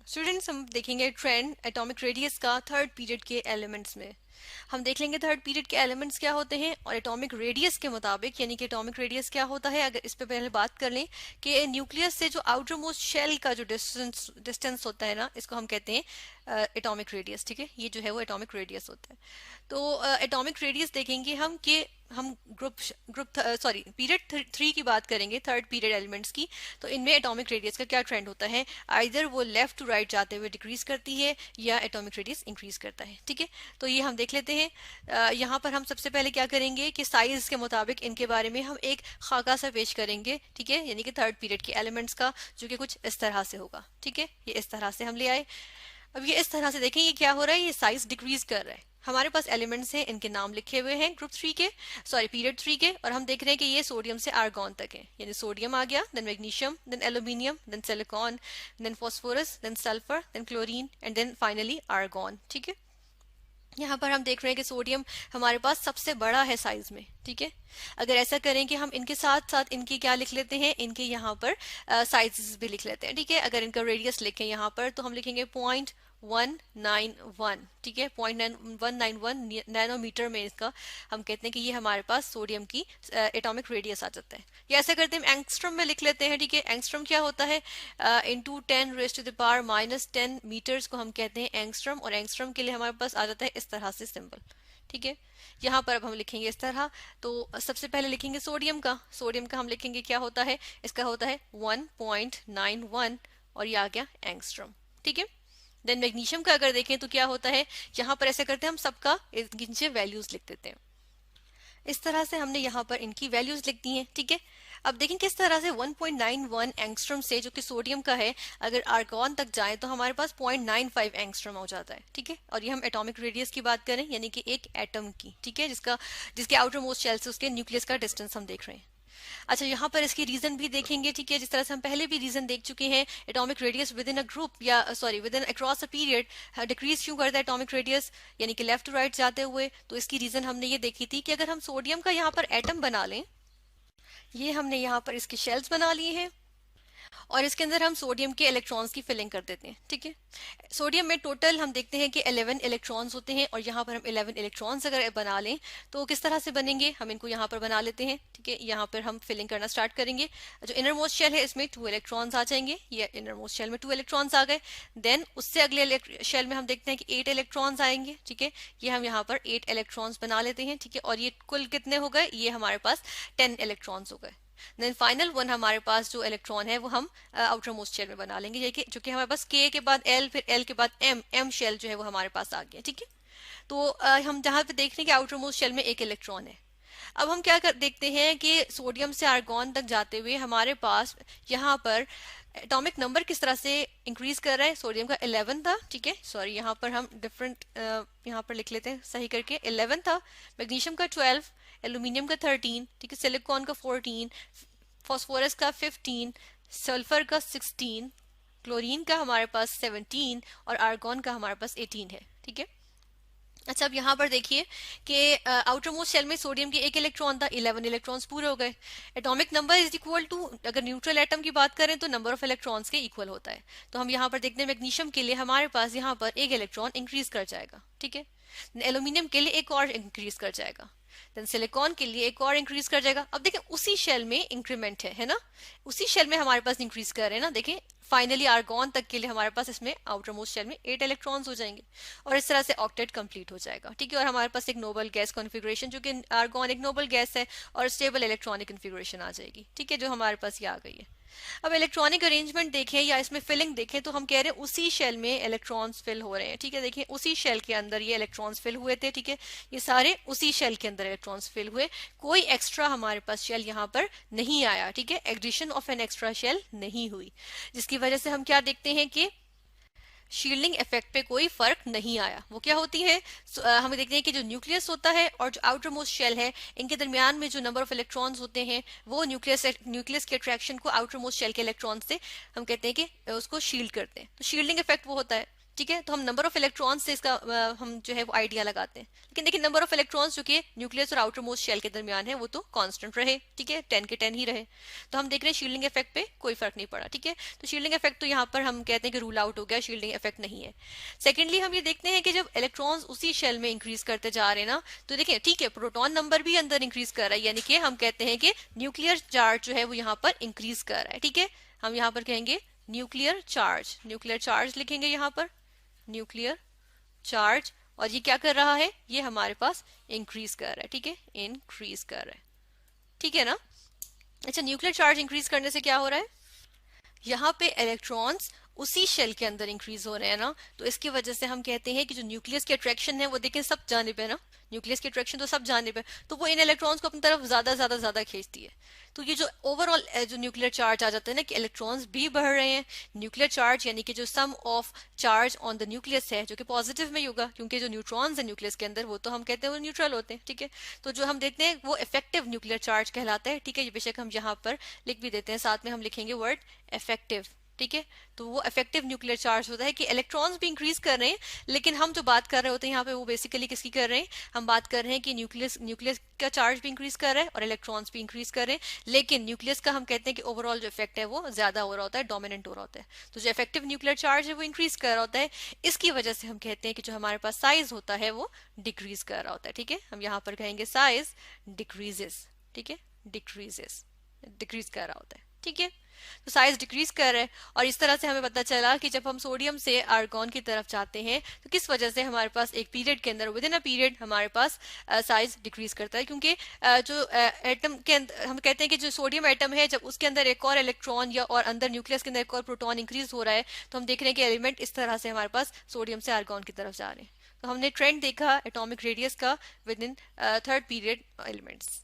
Students हम देखेंगे trend atomic radius का थर्ड पीरियड के एलिमेंट्स में। हम देख लेंगे थर्ड पीरियड के एलिमेंट्स क्या होते हैं और एटॉमिक रेडियस के मुताबिक, यानी कि एटॉमिक रेडियस क्या होता है। अगर इस पे पहले बात कर लें कि न्यूक्लियस से जो आउटर मोस्ट शेल का जो डिस्टेंस होता है ना, इसको हम कहते हैं एटॉमिक रेडियस। ठीक है, ये जो है वो एटॉमिक रेडियस होता है। तो एटॉमिक रेडियस देखेंगे हम कि हम ग्रुप सॉरी पीरियड थ्री की बात करेंगे, थर्ड पीरियड एलिमेंट्स की। तो इनमें एटॉमिक रेडियस का क्या ट्रेंड होता है, आइदर वो लेफ्ट टू राइट जाते हुए डिक्रीज करती है या एटॉमिक रेडियस इंक्रीज करता है। ठीक है, तो ये हम देख लेते हैं। यहाँ पर हम सबसे पहले क्या करेंगे कि साइज के मुताबिक इनके बारे में हम एक खाका सा पेश करेंगे। ठीक है, यानी कि थर्ड पीरियड के एलिमेंट्स का, जो कि कुछ इस तरह से होगा। ठीक है, ये इस तरह से हम ले आए। अब ये इस तरह से देखें, ये क्या हो रहा है, ये साइज डिक्रीज कर रहा है। हमारे पास एलिमेंट्स हैं, इनके नाम लिखे हुए हैं ग्रुप थ्री के, सॉरी पीरियड थ्री के, और हम देख रहे हैं कि ये सोडियम से आर्गॉन तक है। यानी सोडियम आ गया, then magnesium, then aluminium, then silicon, then phosphorus, then sulphur, then chlorine and then finally argon. ठीक है, यहाँ पर हम देख रहे हैं कि सोडियम हमारे पास सबसे बड़ा है साइज में। ठीक है, अगर ऐसा करें कि हम इनके साथ साथ इनकी क्या लिख लेते हैं, इनके यहाँ पर साइजेस भी लिख लेते हैं। ठीक है, अगर इनका रेडियस लिखें यहाँ पर तो हम लिखेंगे 0.191। ठीक है, 0.191 नैनोमीटर में इसका हम कहते हैं कि ये हमारे पास सोडियम की एटॉमिक रेडियस आ जाता है। या ऐसा करते हैं एंगस्ट्रम में लिख लेते हैं। ठीक है, एंगस्ट्रम क्या होता है, इंटू 10⁻⁻10 मीटर्स को हम कहते हैं एंगस्ट्रम, और एंगस्ट्रम के लिए हमारे पास आ जाता है इस तरह से सिंबल। ठीक है, यहाँ पर अब हम लिखेंगे इस तरह। तो सबसे पहले लिखेंगे सोडियम का। सोडियम का हम लिखेंगे क्या होता है, इसका होता है 1.91 और ये आ गया एंगस्ट्रम। ठीक है, देन मैग्नीशियम का अगर देखें तो क्या होता है, यहाँ पर ऐसे करते हैं हम सबका नीचे वैल्यूज लिख देते हैं। इस तरह से हमने यहाँ पर इनकी वैल्यूज लिख दी हैं। ठीक है, अब देखें किस तरह से 1.91 एंगस्ट्रम से, जो कि सोडियम का है, अगर आर्गॉन तक जाए तो हमारे पास 0.95 एंगस्ट्रम हो जाता है। ठीक है, और ये हम एटॉमिक रेडियस की बात करें, यानी कि एक एटम की। ठीक है, जिसके आउटर मोस्ट शेल से उसके न्यूक्लियस का डिस्टेंस हम देख रहे हैं। अच्छा, यहाँ पर इसकी रीजन भी देखेंगे। ठीक है, जिस तरह से हम पहले भी रीजन देख चुके हैं, atomic radius within a group या sorry within across a period decrease क्यों करता है एटॉमिक रेडियस, यानी कि लेफ्ट टू राइट जाते हुए। तो इसकी रीजन हमने ये देखी थी कि अगर हम सोडियम का यहाँ पर एटम बना लें, ये हमने यहाँ पर इसके शेल्स बना लिए हैं और इसके अंदर हम सोडियम के इलेक्ट्रॉन्स की फिलिंग कर देते हैं। ठीक है, सोडियम में टोटल हम देखते हैं कि 11 इलेक्ट्रॉन्स होते हैं, और यहाँ पर हम 11 इलेक्ट्रॉन्स अगर बना लें तो किस तरह से बनेंगे, हम इनको यहाँ पर बना लेते हैं। ठीक है, यहाँ पर हम फिलिंग करना स्टार्ट करेंगे। जो इनर मोस्ट शेल है इसमें 2 इलेक्ट्रॉन्स आ जाएंगे, ये इनर मोस्ट शेल में 2 इलेक्ट्रॉन्स आ गए। देन उससे अगले शेल में हम देखते हैं कि 8 इलेक्ट्रॉन्स आएंगे। ठीक है, ये हम यहाँ पर 8 इलेक्ट्रॉन्स बना लेते हैं। ठीक है, और ये कुल कितने हो गए, ये हमारे पास 10 इलेक्ट्रॉन्स हो गए। देन फाइनल वन हमारे पास जो इलेक्ट्रॉन है वो हम आउटर मोस्ट शेल में बना लेंगे, जो कि हमारे पास के बाद एल, फिर एल के बाद एम शेल जो है वो हमारे पास आ गया। ठीक है, तो हम जहाँ पे देख रहे हैं कि आउटर मोस्ट शेल में एक इलेक्ट्रॉन है। अब हम देखते हैं कि सोडियम से आर्गॉन तक जाते हुए हमारे पास यहाँ पर एटॉमिक नंबर किस तरह से इंक्रीज कर रहा है। सोडियम का 11 था। ठीक है, सॉरी यहाँ पर हम डिफरेंट यहाँ पर लिख लेते हैं सही करके, 11 था। मैग्नीशियम का 12, एल्यूमिनियम का 13, ठीक है, सिलिकॉन का 14, फॉस्फोरस का 15, सल्फर का 16, क्लोरीन का हमारे पास 17 और आर्गॉन का हमारे पास 18 है। ठीक है, अच्छा, अब यहाँ पर देखिए कि आउटर मोस्ट शेल में सोडियम के एक इलेक्ट्रॉन था, 11 इलेक्ट्रॉन्स पूरे हो गए। Atomic number is equal to, अगर न्यूट्रल एटम की बात करें तो नंबर ऑफ इलेक्ट्रॉन्स के इक्वल होता है। तो हम यहाँ पर देखते हैं मैग्नीशियम के लिए हमारे पास यहाँ पर एक इलेक्ट्रॉन इंक्रीज कर जाएगा। ठीक है, एल्यूमिनियम के लिए एक और इंक्रीज कर जाएगा, देन सिलिकॉन के लिए एक और इंक्रीज कर जाएगा। अब देखें उसी शेल में इंक्रीमेंट है ना, उसी शेल में हमारे पास इंक्रीज कर रहे हैं ना। देखें फाइनली आर्गॉन तक के लिए हमारे पास इसमें आउटर मोस्ट शेल में 8 इलेक्ट्रॉन्स हो जाएंगे और इस तरह से ऑक्टेट कंप्लीट हो जाएगा। ठीक है, और हमारे पास एक नोबल गैस कॉन्फ़िगरेशन, जो कि आर्गॉन एक नोबल गैस है, और स्टेबल इलेक्ट्रॉनिक कॉन्फ़िगरेशन आ जाएगी। ठीक है, जो हमारे पास ये आ गई है। अब इलेक्ट्रॉनिक अरेंजमेंट देखें या इसमें फिलिंग देखें तो हम कह रहे हैं उसी शेल में इलेक्ट्रॉन्स फिल हो रहे हैं। ठीक है, देखिए उसी शेल के अंदर ये इलेक्ट्रॉन्स फिल हुए थे। ठीक है, ये सारे उसी शेल के अंदर इलेक्ट्रॉन्स फिल हुए, कोई एक्स्ट्रा हमारे पास शेल यहाँ पर नहीं आया। ठीक है, addition of an extra shell नहीं हुई, जिसकी वजह से हम क्या देखते हैं कि शील्डिंग इफेक्ट पे कोई फर्क नहीं आया। वो क्या होती है, हमें देखते हैं कि जो न्यूक्लियस होता है और जो आउटर मोस्ट शेल है, इनके दरमियान में जो नंबर ऑफ इलेक्ट्रॉन्स होते हैं वो न्यूक्लियस के अट्रैक्शन को आउटर मोस्ट शेल के इलेक्ट्रॉन से हम कहते हैं कि उसको शील्ड करते हैं। तो शील्डिंग इफेक्ट वो होता है। ठीक है, तो हम नंबर ऑफ इलेक्ट्रॉन्स से इसका हम जो है वो आइडिया लगाते हैं। लेकिन देखिए नंबर ऑफ इलेक्ट्रॉन्स जो कि न्यूक्लियस और आउटर मोस्ट शेल के दरमियान है वो तो कांस्टेंट रहे, ठीक है, 10 के 10 ही रहे। तो हम देख रहे हैं शील्डिंग इफेक्ट पे कोई फर्क नहीं पड़ा, ठीक है। तो शील्डिंग इफेक्ट तो यहाँ पर हम कहते हैं कि रूल आउट हो गया, शील्डिंग इफेक्ट नहीं है। सेकेंडली हम ये देखते हैं कि जब इलेक्ट्रॉन्स उसी शेल में इंक्रीज करते जा रहे हैं ना, तो देखिए ठीक है प्रोटॉन नंबर भी अंदर इंक्रीज कर रहा है, यानी कि हम कहते हैं कि न्यूक्लियर चार्ज जो है वो यहाँ पर इंक्रीज कर रहा है, ठीक है। हम यहाँ पर कहेंगे न्यूक्लियर चार्ज लिखेंगे यहाँ पर, न्यूक्लियर चार्ज। और ये क्या कर रहा है, ये हमारे पास इंक्रीज कर रहा है, ठीक है, इंक्रीज कर रहा है, ठीक है ना। अच्छा, न्यूक्लियर चार्ज इंक्रीज करने से क्या हो रहा है, यहाँ पे इलेक्ट्रॉन्स उसी शेल के अंदर इंक्रीज हो रहे हैं ना, तो इसकी वजह से हम कहते हैं कि जो न्यूक्लियस की अट्रैक्शन है वो देखें सब जानिब है ना, न्यूक्लियस की अट्रैक्शन तो सब जानिब है, तो वो इन इलेक्ट्रॉन्स को अपनी तरफ ज्यादा खींचती है। तो ये जो ओवरऑल जो न्यूक्लियर चार्ज आ जाता है ना कि इलेक्ट्रॉन्स भी बढ़ रहे हैं, न्यूक्लियर चार्ज यानी कि जो sum of charge on the nucleus है जो कि पॉजिटिव में ही होगा, क्योंकि जो न्यूट्रॉन्स है न्यूक्लियस के अंदर वो तो हम कहते हैं वो न्यूट्रल होते हैं, ठीक है। तो जो हम देखते हैं वो इफेक्टिव न्यूक्लियर चार्ज कहलाता है, ठीक है। ये बेशक हम यहाँ पर लिख भी देते हैं, साथ में हम लिखेंगे वर्ड इफेक्टिव, ठीक है। तो वो इफेक्टिव न्यूक्लियर चार्ज होता है कि इलेक्ट्रॉन्स भी इंक्रीज कर रहे हैं, लेकिन हम जो बात कर रहे होते हैं यहाँ पे वो बेसिकली किसकी कर रहे हैं, हम बात कर रहे हैं कि न्यूक्लियस का चार्ज भी इंक्रीज कर रहा है और इलेक्ट्रॉन्स भी इंक्रीज कर रहे हैं, लेकिन न्यूक्लियस का हम कहते हैं कि ओवरऑल जो इफेक्ट है वो ज्यादा हो रहा होता है, डोमिनेंट हो रहा होता है। तो जो इफेक्टिव न्यूक्लियर चार्ज है वो इंक्रीज कर रहा होता है, इसकी वजह से हम कहते हैं कि जो हमारे पास साइज होता है वो डिक्रीज कर रहा होता है, ठीक है। हम यहाँ पर कहेंगे साइज डिक्रीजेस, ठीक है, डिक्रीज कर रहा होता है, ठीक है। तो साइज डिक्रीज कर रहा है, और इस तरह से हमें पता चला कि जब हम सोडियम से आर्गॉन की तरफ जाते हैं तो किस वजह से हमारे पास एक पीरियड के अंदर विद इन अ पीरियड हमारे पास साइज डिक्रीज करता है, क्योंकि जो एटम के अंदर हम कहते हैं कि जो सोडियम एटम है जब उसके अंदर एक और इलेक्ट्रॉन या और अंदर न्यूक्लियस के अंदर एक और प्रोटॉन इंक्रीज हो रहा है, तो हम देख रहे हैं कि एलिमेंट इस तरह से हमारे पास सोडियम से आर्गॉन की तरफ जा रहे हैं। तो हमने ट्रेंड देखा एटॉमिक रेडियस का with in third period elements.